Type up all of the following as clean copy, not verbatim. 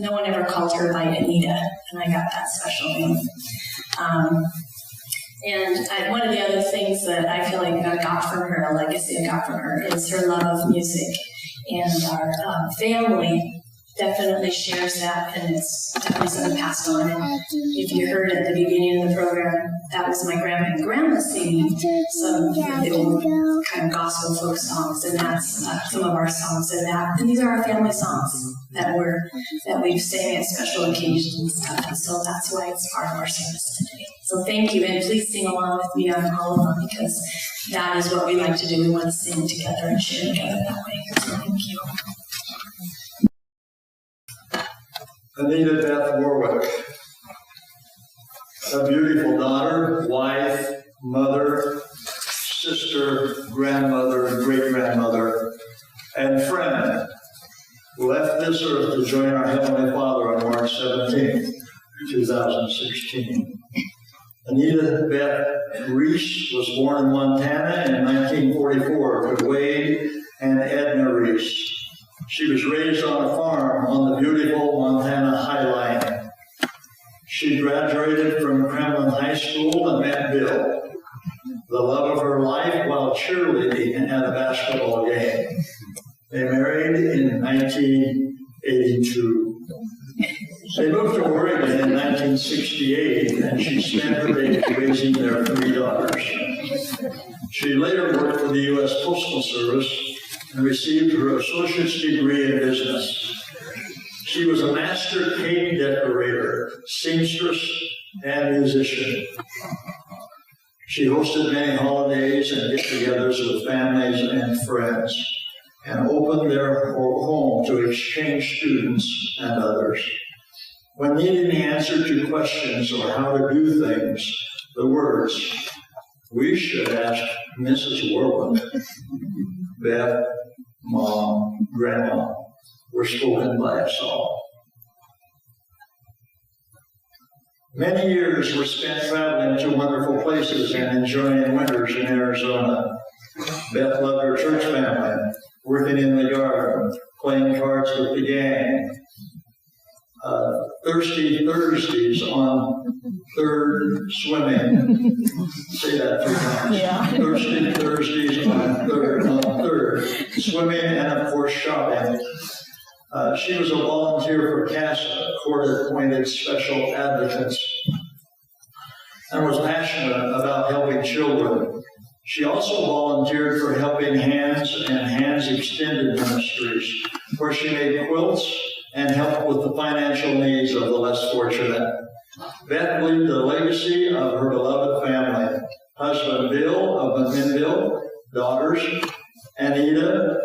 no one ever called her by Anita, and I got that special name. One of the other things that I feel like I got from her, a legacy I got from her, is her love of music. And our family definitely shares that, and it's definitely something passed on. And if you heard at the beginning of the program, that was my grandma and grandma singing some of the old kind of gospel folk songs, and that's some of our songs in that. And these are our family songs that we've sang at special occasions and stuff. And so that's why it's part of our service today. So thank you, and please sing along with me on all of them, because that is what we like to do. We want to sing together and share together that way. So thank you. Anita Beth Warwick, a beautiful daughter, wife, mother, sister, grandmother, great-grandmother, and friend, left this earth to join our Heavenly Father on March 17, 2016. Anita Beth Reese was born in Montana in 1944 to Wade and Edna Reese. She was raised on a farm on the beautiful Montana High Line. She graduated from Kremlin High School and met Bill, the love of her life, while cheerleading at a basketball game. They married in 1982. They moved to Oregon in 1968, and she spent her days raising their 3 daughters. She later worked for the U.S. Postal Service and received her associate's degree in business. She was a master cake decorator, seamstress, and musician. She hosted many holidays and get-togethers with families and friends, and opened their home to exchange students and others. When needing the answer to questions or how to do things, the words, "We should ask Mrs. Warwick," Beth, Mom, Grandma, were spoken by us all. Many years were spent traveling to wonderful places and enjoying winters in Arizona. Beth loved her church family, working in the garden, playing cards with the gang. Thirsty Thursdays on Third swimming. Say that 3 times. Yeah. Thirsty Thursdays on Third swimming, and of course shopping. She was a volunteer for CASA, court-appointed special advocates, and was passionate about helping children. She also volunteered for Helping Hands and Hands Extended Ministries, where she made quilts and helped with the financial needs of the less fortunate. Beth believed the legacy of her beloved family: husband Bill of McMinnville, daughters Anita,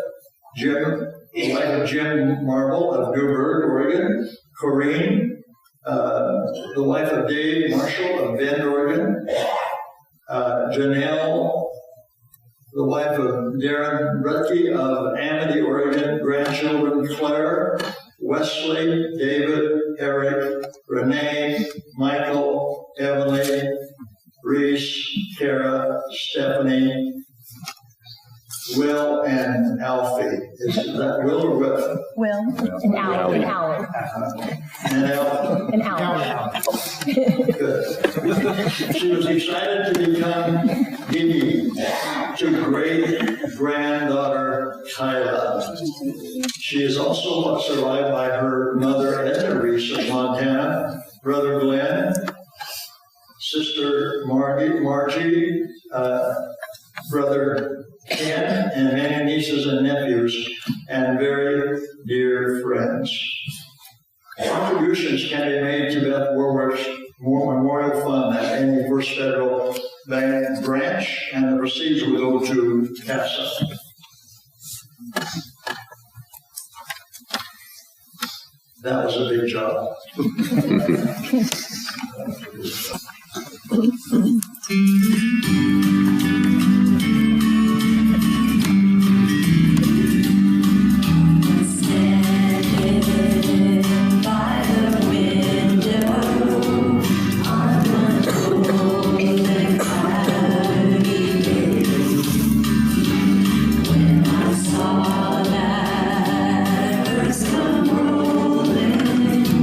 Jim, the wife of Jim Marble of Newburgh, Oregon, Corrine, the wife of Dave Marshall of Bend, Oregon, Janelle, the wife of Darren Rutke of Amity, Oregon, grandchildren Claire, Wesley, David, Eric, Renee, Michael, Emily, Reese, Kara, Stephanie, Will, and Alfie. Is that Will or Will? Will and Al and Alan. And Al. And Alan. Good. She was excited to become Dee to great-granddaughter Kyla. She is also survived by her mother Edna Reese of Montana, brother Glenn, sister Margie, brother Ken, and many nieces and nephews, and very dear friends. Contributions can be made to Beth Warwick's Memorial Fund at any First Federal Bank branch, and the proceeds will go to CASA. That was a big job. Saw that first come rolling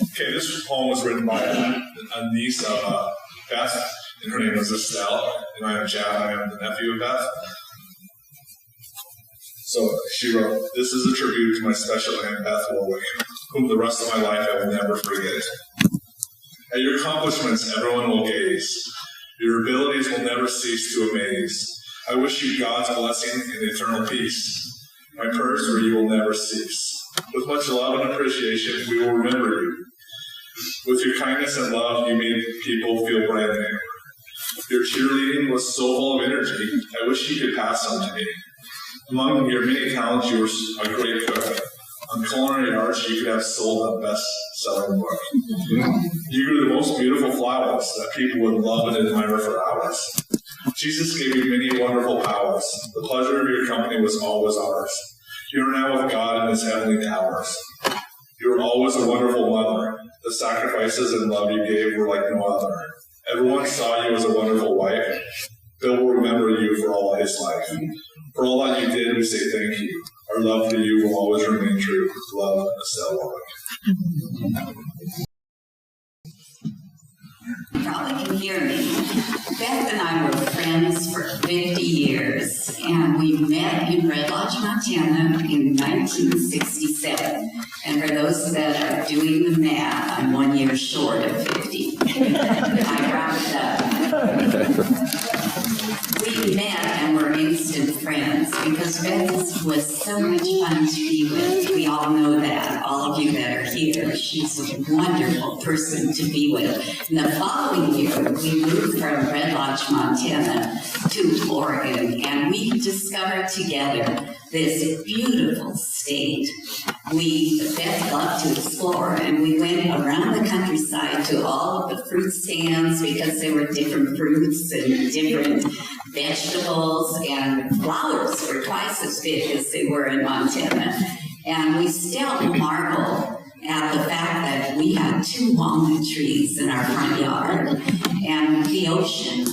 Okay, this poem was written by a niece of Beth, and her name was Estelle, and I am Chad, I am the nephew of Beth. So she wrote, "This is a tribute to my special aunt Beth Warwick, whom the rest of my life I will never forget. At your accomplishments, everyone will gaze. Your abilities will never cease to amaze. I wish you God's blessing and eternal peace. My prayers for you will never cease. With much love and appreciation, we will remember you. With your kindness and love, you made people feel brand new. Your cheerleading was so full of energy, I wish you could pass some to me. Among your many talents, you were a great cook. On culinary arts, you could have sold a best-selling book. You grew the most beautiful flowers that people would love and admire for hours. Jesus gave you many wonderful powers. The pleasure of your company was always ours. You are now with God in His heavenly towers. You were always a wonderful mother. The sacrifices and love you gave were like no other. Everyone saw you as a wonderful wife. Bill will remember you for all his life. For all that you did, we say thank you. Our love for you will always remain true. Love, Estelle Warwick." You probably can hear me. Beth and I were friends for 50 years, and we met in Red Lodge, Montana in 1967. And for those that are doing the math, I'm 1 year short of 50. I rounded up. We met and were instant friends because Beth was so much fun to be with. We all know that, all of you that are here. She's a wonderful person to be with. And the following year, we moved from Red Lodge, Montana to Oregon, and we discovered together this beautiful state. Beth loved to explore, and we went around the countryside to all of the fruit stands because there were different fruits and different vegetables, and flowers were twice as big as they were in Montana. And we still marvel at the fact that we had 2 walnut trees in our front yard. And the ocean.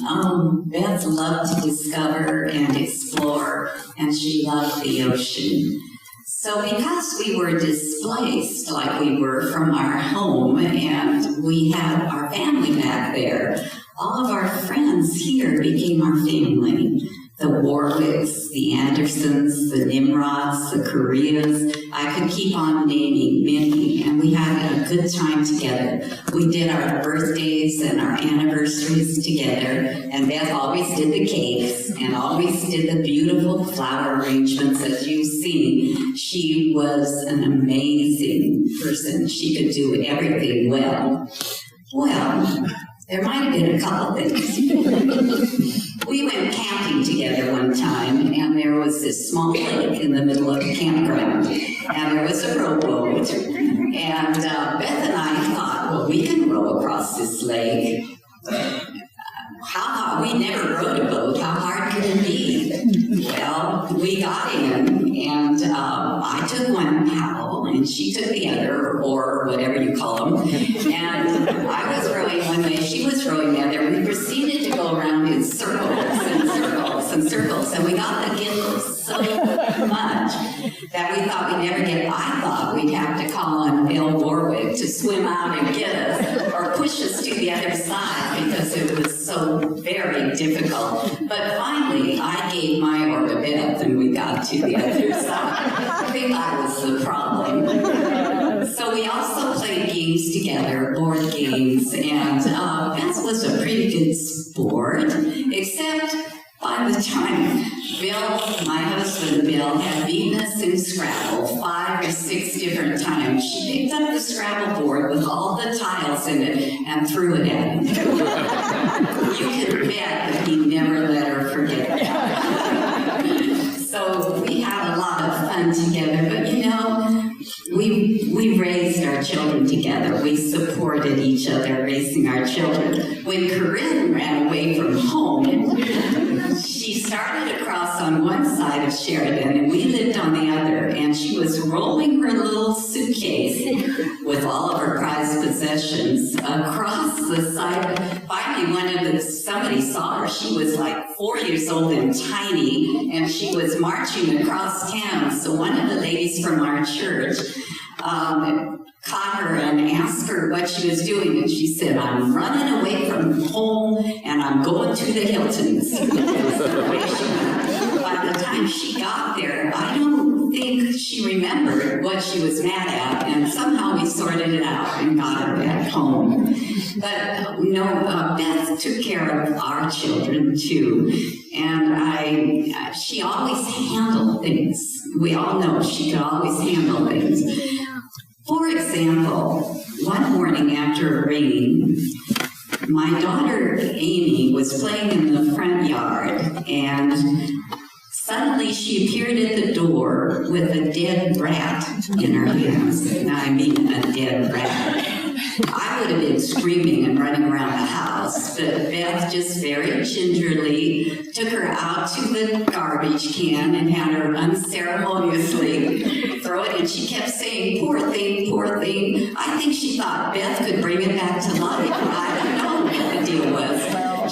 Beth loved to discover and explore, and she loved the ocean. So because we were displaced like we were from our home, and we had our family back there, all of our friends here became our family. The Warwicks, the Andersons, the Nimrods, the Koreas. I could keep on naming many, and we had a good time together. We did our birthdays and our anniversaries together, and Beth always did the cakes and always did the beautiful flower arrangements that you've seen. She was an amazing person. She could do everything well. Well, there might have been a couple things. We went camping together one time, and there was this small lake in the middle of the campground, and there was a rowboat. And Beth and I thought, well, we can row across this lake. We never rowed a boat. How hard could it be? Well, we got in, and I took one paddle, and she took the other, or whatever you call them. And I was rowing one way, she was rowing the other. We proceeded to go around in circles and circles and circles, and we got the giggles so much that we thought we'd never get. I thought we'd have to call on Bill Warwick to swim out and get us, or push us to the other side, because it was so very difficult. But finally, I gave my oar to Beth, and we got to the other side. I think I was the problem. So we also played games together, board games, and Beth was a pretty good sport, except by the time Bill, my husband Bill, had beaten us in Scrabble 5 or 6 different times, she picked up the Scrabble board with all the tiles in it and threw it at him. You can bet that he never let her forget that. So we had a lot of fun together, but you know, we raised our children together. We supported each other raising our children. When Corinne ran away from home, she started across on one side of Sheridan, and we lived on the other, and she was rolling her little suitcase with all of her prized possessions across the side. Finally, somebody saw her. She was like 4 years old and tiny, and she was marching across town. So one of the ladies from our church caught her and asked her what she was doing, and she said, "I'm running away from home and I'm going to the Hiltons." By the time she got there, I don't think she remembered what she was mad at, and somehow we sorted it out and got her back home. But Beth took care of our children too, and she always handled things. We all know she could always handle things. For example, one morning after it rained, my daughter Amy was playing in the front yard, and suddenly she appeared at the door with a dead rat in her hands. And I mean a dead rat. I would have been screaming and running around the house, but Beth just very gingerly took her out to the garbage can and had her unceremoniously throw it, and she kept saying, "Poor thing, poor thing." I think she thought Beth could bring it back to life. I don't know what the deal was.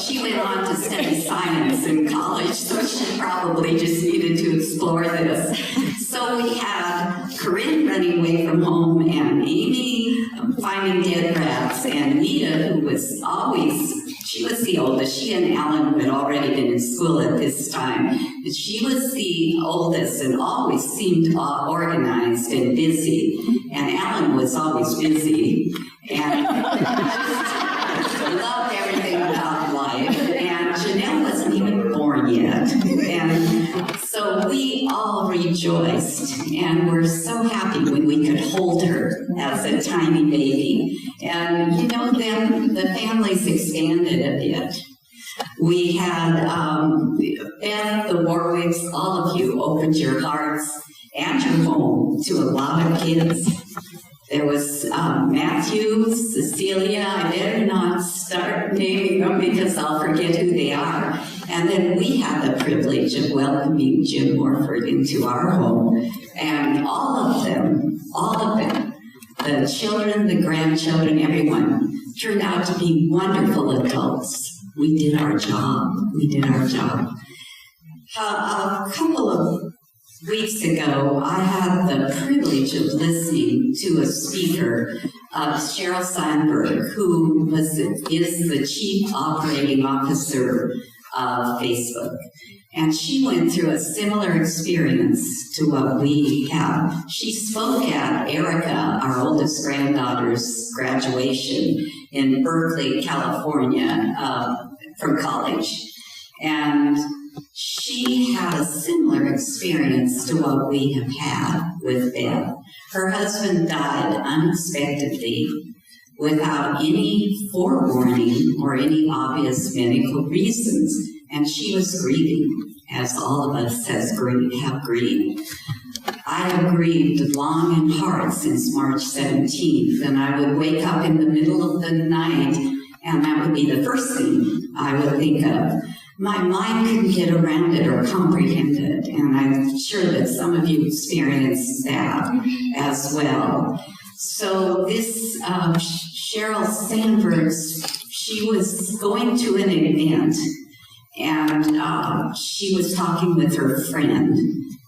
She went on to study science in college, so she probably just needed to explore this. So we had Corinne running away from home, and Amy finding dead rats, and Nita, who was she was the oldest. She and Alan had already been in school at this time, but she was the oldest and always seemed organized and busy, and Alan was always busy and loved everything about life, and Janelle wasn't even born yet. And so we all rejoiced and were so happy when we could hold her as a tiny baby. And then the families expanded a bit. We had Beth, the Warwicks, all of you opened your hearts and your home to a lot of kids. There was Matthew, Cecilia. I better not start naming them because I'll forget who they are. And then we had the privilege of welcoming Jim Morford into our home. And all of them, the children, the grandchildren, everyone, turned out to be wonderful adults. We did our job. A couple of weeks ago, I had the privilege of listening to a speaker, Sheryl Sandberg, who is the Chief Operating Officer of Facebook. And she went through a similar experience to what we have. She spoke at Erica, our oldest granddaughter's graduation in Berkeley, California, from college. And she had a similar experience to what we have had with Beth. Her husband died unexpectedly without any forewarning or any obvious medical reasons, and she was grieving, as all of us have grieved. I have grieved long and hard since March 17th, and I would wake up in the middle of the night, and that would be the first thing I would think of. My mind couldn't get around it or comprehend it, and I'm sure that some of you experienced that as well. So this Sheryl Sandberg, she was going to an event, and she was talking with her friend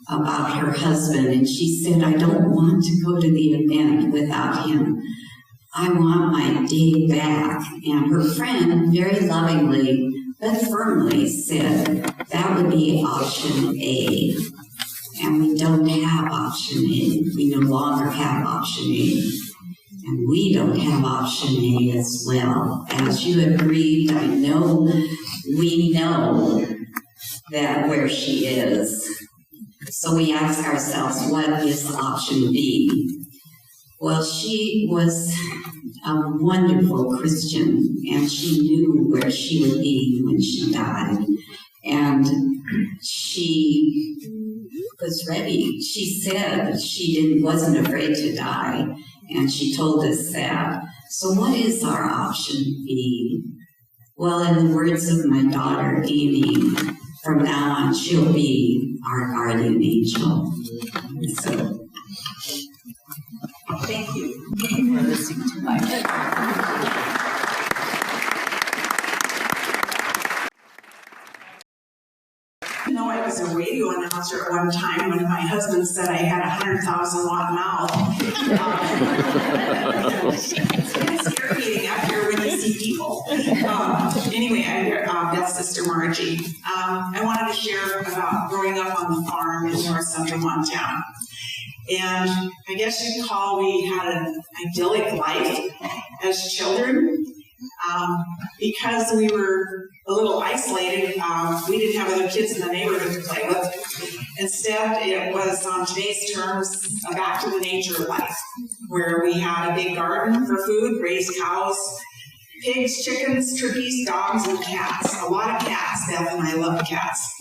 about her husband, and she said, "I don't want to go to the event without him. I want my day back." And her friend very lovingly but firmly said, "That would be option A." And we don't have option A. We no longer have option A. And we don't have option A as well. As you agreed, I know, we know that where she is. So we ask ourselves, what is option B? Well, she was a wonderful Christian, and she knew where she would be when she died. And she was ready. She said she wasn't afraid to die, and she told us that. So what is our option B? Well, in the words of my daughter, Amy, from now on, she'll be our guardian angel. So, thank you for listening to my I know I was a radio announcer at one time when my husband said I had a 100,000-watt mouth. It's kind of scary getting up here when you see people. Anyway, I'm Beth's sister Margie. I wanted to share about growing up on the farm in north central Montana. And I guess you'd call we had an idyllic life as children. Because we were a little isolated, we didn't have other kids in the neighborhood to play with. Instead, it was, on today's terms, a back to the nature life, where we had a big garden for food, raised cows, pigs, chickens, turkeys, dogs, and cats. A lot of cats. Beth and I love cats.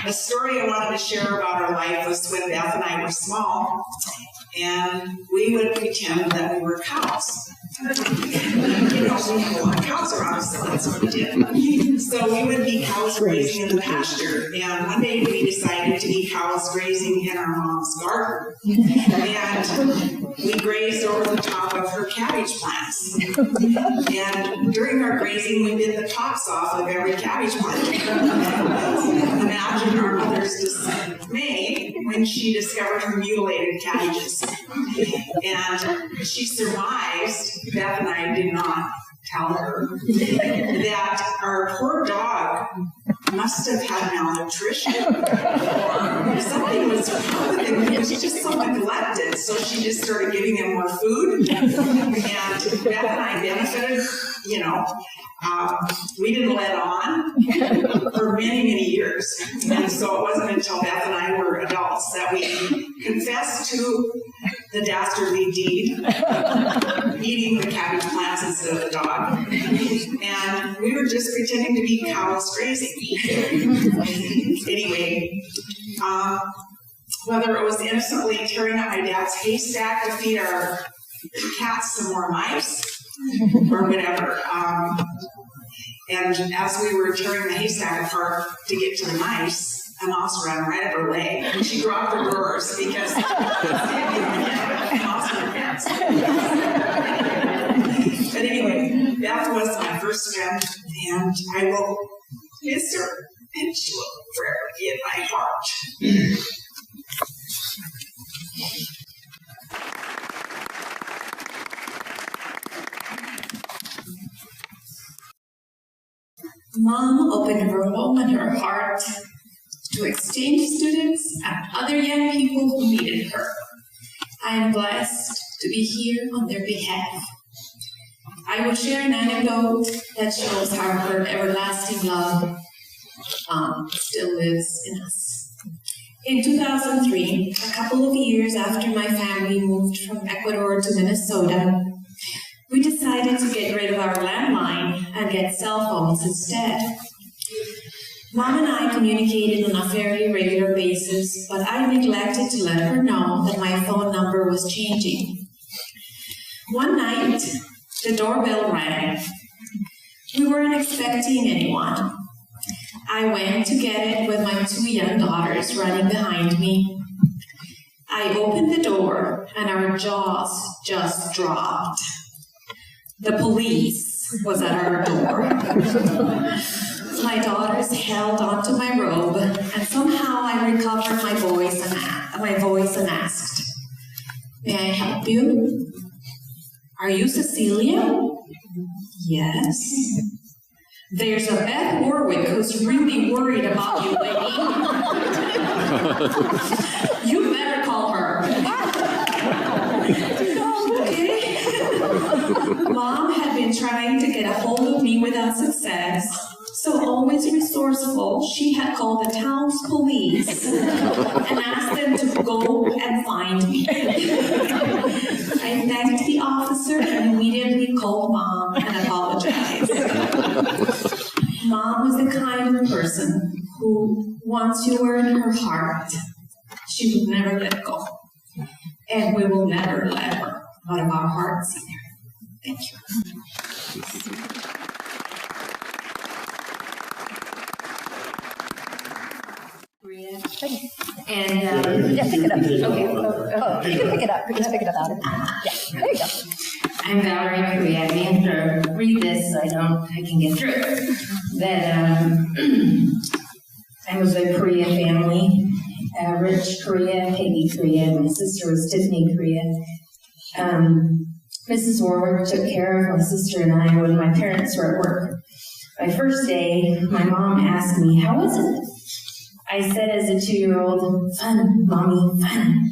The story I wanted to share about our life was when Beth and I were small, and we would pretend that we were cows. We have a lot of cows around us, so that's what we did. So we would be cows grazing in the pasture, and one day we decided to be cows grazing in our mom's garden. And we grazed over the top of her cabbage plants. And during our grazing, we bit the tops off of every cabbage plant. Imagine our mother's dismay when she discovered her mutilated cabbages. And she surmised, Beth and I did not tell her, that our poor dog must have had malnutrition or something was wrong with him. He was just so neglected. So she just started giving him more food. And Beth and I benefited, we didn't let on for many, many years. And so it wasn't until Beth and I were adults that we confessed to the dastardly deed, eating the cabbage plants instead of the dog. And we were just pretending to be cows grazing. Anyway, whether it was innocently tearing up my dad's haystack to feed our cats some more mice, or whatever. And as we were tearing the haystack apart to get to the mice, a mouse ran right up her leg, and she dropped her drawers because mouse in her pants. But anyway, Beth was my first friend, and I will miss her, and she will forever be in my heart. Mom opened her home and her heart to exchange students and other young people who needed her. I am blessed to be here on their behalf. I will share an anecdote that shows how her everlasting love still lives in us. In 2003, a couple of years after my family moved from Ecuador to Minnesota, we decided to get rid of our landline and get cell phones instead. Mom and I communicated on a fairly regular basis, but I neglected to let her know that my phone number was changing. One night, the doorbell rang. We weren't expecting anyone. I went to get it with my 2 young daughters running behind me. I opened the door and our jaws just dropped. The police was at our door. My daughters held onto my robe, and somehow I recovered my voice and asked, "May I help you? Are you Cecilia?" "Yes." "There's a Beth Warwick who's really worried about you, lady. You better call her." Okay. Mom had been trying to get a hold of me without success. So always resourceful, she had called the town's police and asked them to go and find me. I thanked the officer and immediately called Mom and apologized. Mom was the kind of person who, once you were in her heart, she would never let go. And we will never let her out of our hearts either. Thank you. And Yeah, pick it up. Okay. Oh, you can pick it up. Just pick it up out of Yeah, there you go. I'm Valerie Marie. I may have to read this so I can get through it. That I was a Korea family, Rich Korea, Peggy Korea, and my sister was Tiffany Korea. Mrs. Warwick took care of my sister and I when my parents were at work. My first day, my mom asked me, "How was it?" I said as a 2-year-old, "Fun, Mommy, fun."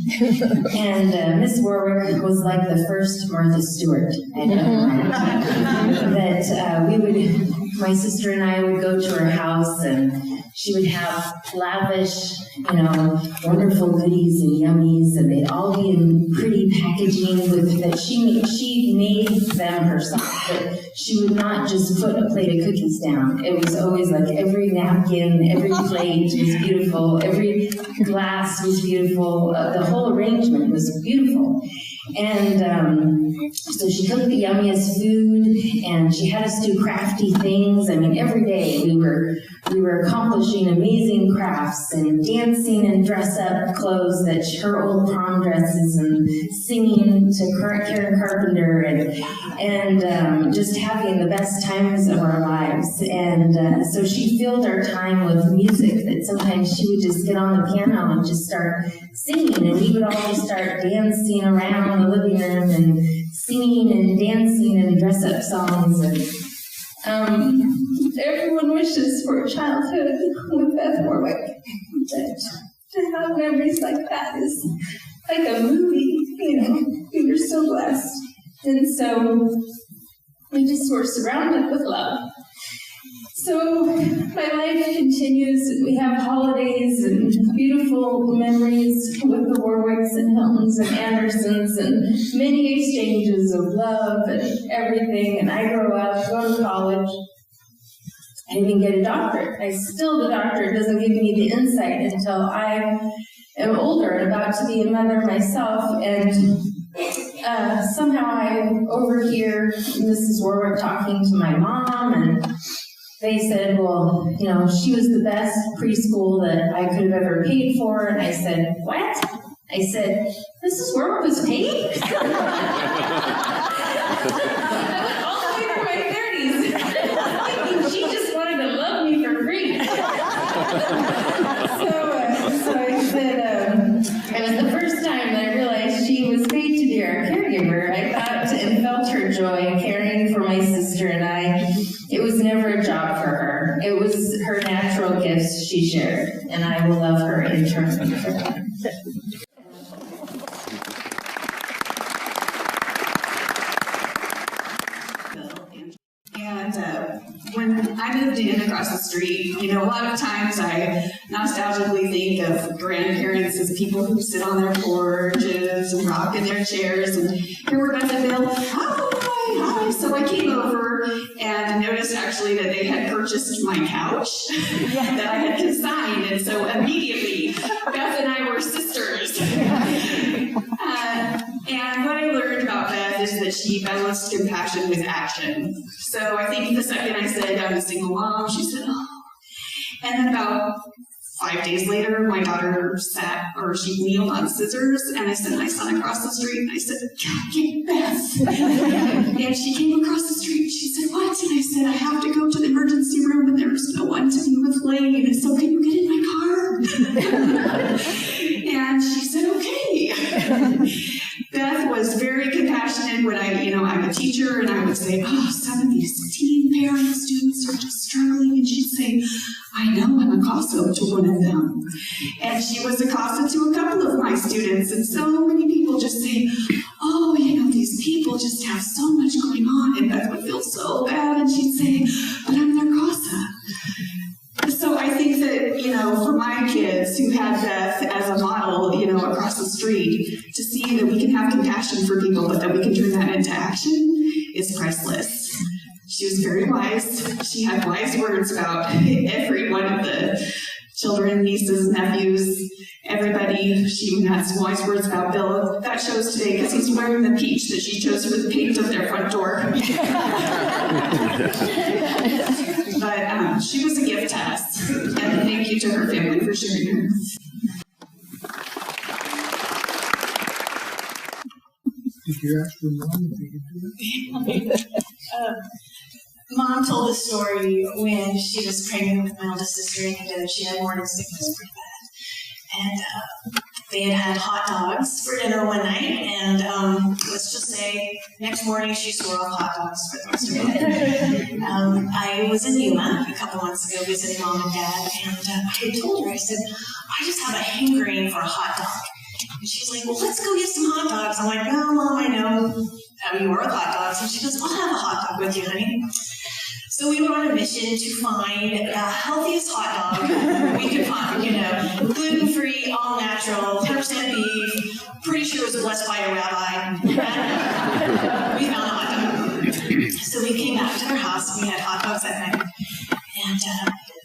And Miss Warwick was like the first Martha Stewart I'd ever met. That my sister and I would go to her house and she would have lavish, wonderful goodies and yummies, and they'd all be in pretty packaging that she made them herself. But she would not just put a plate of cookies down. It was always like every napkin, every plate was beautiful, every glass was beautiful, the whole arrangement was beautiful. And so she cooked the yummiest food, and she had us do crafty things. I mean, every day we were accomplishing amazing crafts and dancing in dress-up clothes that her old prom dresses, and singing to Karen Carpenter, and just having the best times of our lives. And so she filled our time with music. That sometimes she would just get on the piano and just start singing, and we would all just start dancing around the living room and singing and dancing and dress-up songs. And everyone wishes for a childhood with Beth Warwick. To have memories like that is like a movie, We were so blessed. And so we just were surrounded with love. So my life continues. We have holidays and beautiful memories with the Warwicks and Hiltons and Andersons, and many exchanges of love and everything. And I grow up, go to college. I even get a doctorate. The doctorate doesn't give me the insight until I am older and about to be a mother myself. And somehow I overhear Mrs. Warwick talking to my mom, and they said, well, she was the best preschool that I could have ever paid for. And I said, what? I said, Mrs. Warwick was paid? I went all the way through my 30s. Thinking she just wanted to love me for free. So I said, it was the first time that I realized she was paid to be our caregiver. I thought and felt her joy caring for my sister and I. It was never a job for her. It was her natural gifts she shared, and I will love her eternally for that. And when I moved in across the street, a lot of times I nostalgically think of grandparents as people who sit on their porches and rock in their chairs, and here were Beth and Bill, hi. So I came over and noticed actually that they had purchased my couch that I had consigned, and so immediately Beth and I were sisters. And what I learned about Beth is that she balanced compassion with action. So I think the second I said I'm a single mom, she said, oh. And then about 5 days later, my daughter she kneeled on scissors, and I sent my son across the street, and I said, get Beth. And she came across the street, and she said, what? And I said, I have to go to the emergency room, and there's no one to be with Lane, so can you get in my car? And she said, okay. Beth was very compassionate when I'm a teacher, and I would say, some of these teen parent students are just struggling, and she'd say, I know, I'm a CASA to one of them. And she was a CASA to a couple of my students, and so many people just say, these people just have so much going on, and Beth would feel so bad, and she'd say, but I'm their CASA. So I think that, for my kids who had Beth as a model, across the street, to see that we can have compassion for people, but that we can turn that into action is priceless. She was very wise. She had wise words about every one of the children, nieces, nephews, everybody. She had some wise words about Bill. That shows today because he's wearing the peach that she chose for the paint of their front door. But she was a gift to us, and thank you to her family for sharing her. Did you ask your mom if you could do that? Mom told the story when she was pregnant with my oldest sister, and she had morning sickness pretty bad. And they had hot dogs for dinner one night, and let's just say next morning she swore off hot dogs for the rest of the day. I was in Yuma a couple months ago visiting Mom and Dad, and I had told her, I said, I just have a hankering for a hot dog. And she's like, well, let's go get some hot dogs. I'm like, no, Mom, I know you work hot dogs. And she goes, I'll have a hot dog with you, honey. So we were on a mission to find the healthiest hot dog we could find, gluten-free, all natural, 10% beef, pretty sure it was blessed by a rabbi. We found a hot dog. So we came back to our house, we had hot dogs that night, and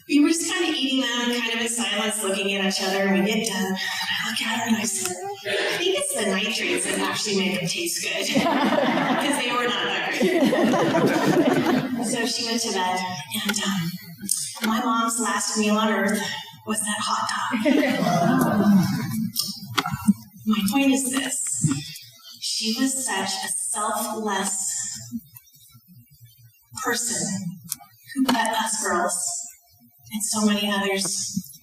we were just kind of eating them, kind of in silence, looking at each other, and we get done. I look at her and I said, I think it's the nitrates that actually make them taste good, because they were not that good. So she went to bed, and my mom's last meal on earth was that hot dog. My point is this. She was such a selfless person who put us girls and so many others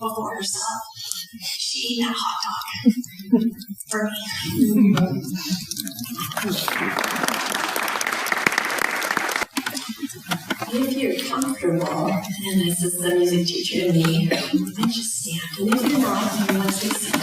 before herself. She ate that hot dog for me. If you're comfortable, and this is the music teacher in me, then just stand. And if you're not, then let's accept